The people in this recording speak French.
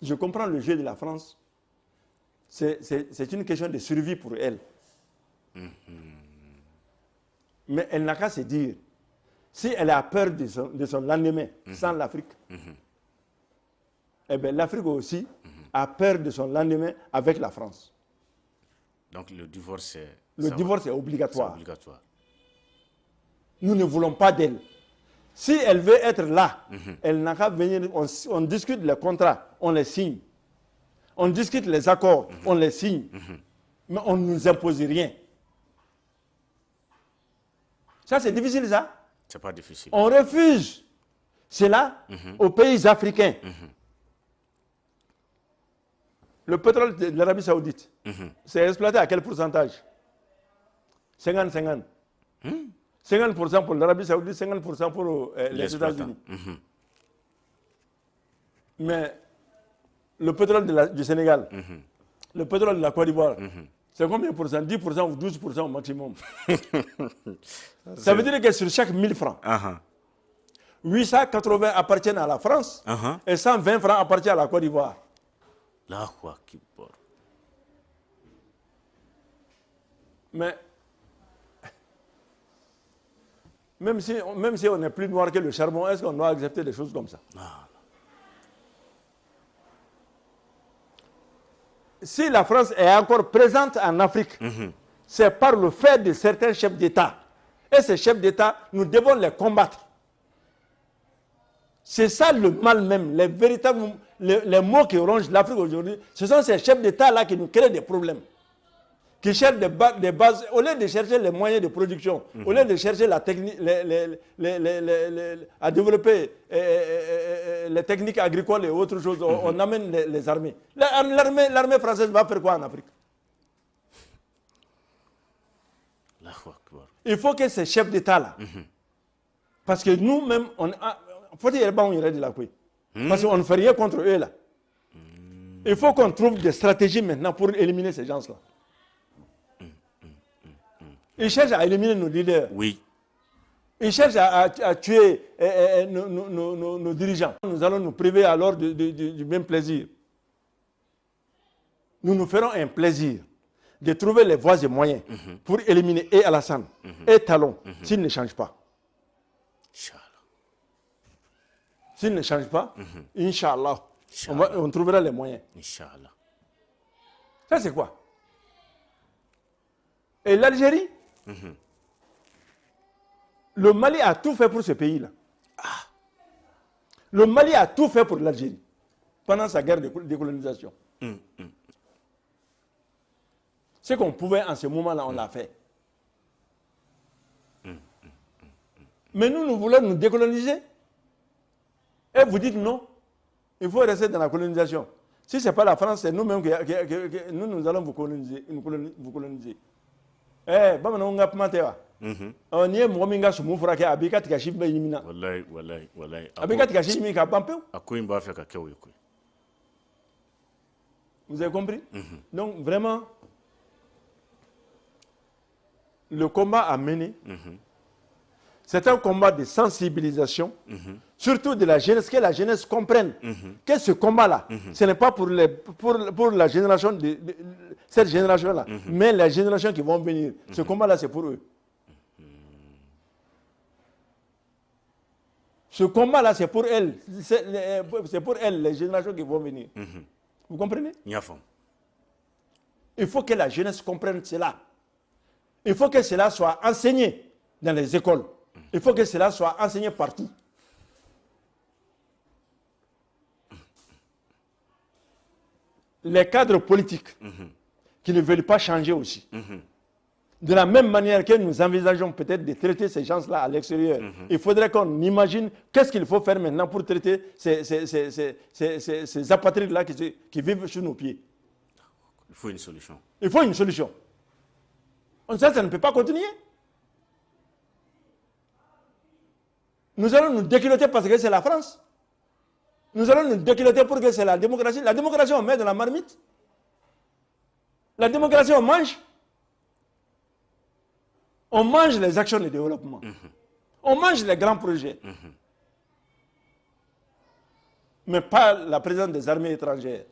Je comprends le jeu de la France. C'est une question de survie pour elle. Mais elle n'a qu'à se dire, si elle a peur de son lendemain sans l'Afrique, eh bien l'Afrique aussi a peur de son lendemain avec la France. Donc le divorce est... Le divorce est obligatoire. C'est obligatoire. Nous ne voulons pas d'elle. Si elle veut être là, elle n'a qu'à venir, on discute les contrats, on les signe. On discute les accords, on les signe. Mais on ne nous impose rien. Ça, c'est difficile, ça? C'est pas difficile. On refuse cela aux pays africains. Le pétrole de l'Arabie Saoudite, c'est exploité à quel pourcentage? 50-50. 50% pour l'Arabie Saoudite, 50% pour les États-Unis. Mais le pétrole du Sénégal, le pétrole de la Côte d'Ivoire, c'est combien pour cent? 10% ou 12% au maximum. Ça veut dire que sur chaque 1000 francs, 880 appartiennent à la France et 120 francs appartiennent à la Côte d'Ivoire. Mais même si on est plus noir que le charbon, est-ce qu'on doit accepter des choses comme ça? Non. Si la France est encore présente en Afrique, c'est par le fait de certains chefs d'État. Et ces chefs d'État, nous devons les combattre. C'est ça le mal même, les véritables les maux qui rongent l'Afrique aujourd'hui. Ce sont ces chefs d'État-là qui nous créent des problèmes. Qui cherchent des bases, au lieu de chercher les moyens de production, au lieu de chercher la technique, à développer les techniques agricoles et autres choses, on amène les armées. L'armée française va faire quoi en Afrique? Il faut que ces chefs d'État-là, parce que nous-mêmes, parce qu'on ne fait rien contre eux là. Il faut qu'on trouve des stratégies maintenant pour éliminer ces gens-là. Ils cherchent à éliminer nos leaders. Oui. Ils cherchent à tuer nos dirigeants. Nous allons nous priver alors du même plaisir. Nous nous ferons un plaisir de trouver les voies et moyens pour éliminer et Alassane et Talon s'ils ne changent pas. S'ils ne changent pas, Inch'Allah, on trouvera les moyens. Inch'Allah. Ça c'est quoi? Et l'Algérie, le Mali a tout fait pour ce pays-là. Le Mali a tout fait pour l'Algérie pendant sa guerre de décolonisation. Ce qu'on pouvait en ce moment-là, on l'a fait. Mais nous voulons nous décoloniser. Et vous dites non, il faut rester dans la colonisation. Si ce n'est pas la France, c'est nous-mêmes que nous allons vous coloniser. Eh, on a pas on y est mominga sumu furake abika tikashimbe yimina. Wallahi. Abika tikashimbe ka pampeu. Akoimba fait ka kewo. Vous avez compris? Donc vraiment, le combat à mener, c'est un combat de sensibilisation, surtout de la jeunesse, que la jeunesse comprenne que ce combat-là, ce n'est pas pour la génération cette génération-là, mais les générations qui vont venir. Ce combat-là, c'est pour eux. Ce combat-là, c'est pour elles. C'est pour elles, les générations qui vont venir. Vous comprenez? Il faut que la jeunesse comprenne cela. Il faut que cela soit enseigné dans les écoles. Il faut que cela soit enseigné partout. Les cadres politiques qui ne veulent pas changer aussi. De la même manière que nous envisageons peut-être de traiter ces gens-là à l'extérieur, il faudrait qu'on imagine qu'est-ce qu'il faut faire maintenant pour traiter ces apatrides-là qui vivent sous nos pieds. Il faut une solution. Il faut une solution. Ça ne peut pas continuer. Nous allons nous déculoter parce que c'est la France. Nous allons nous déculoter pour que c'est la démocratie. La démocratie, on met dans la marmite. La démocratie, on mange. On mange les actions de développement. On mange les grands projets. mais pas la présence des armées étrangères.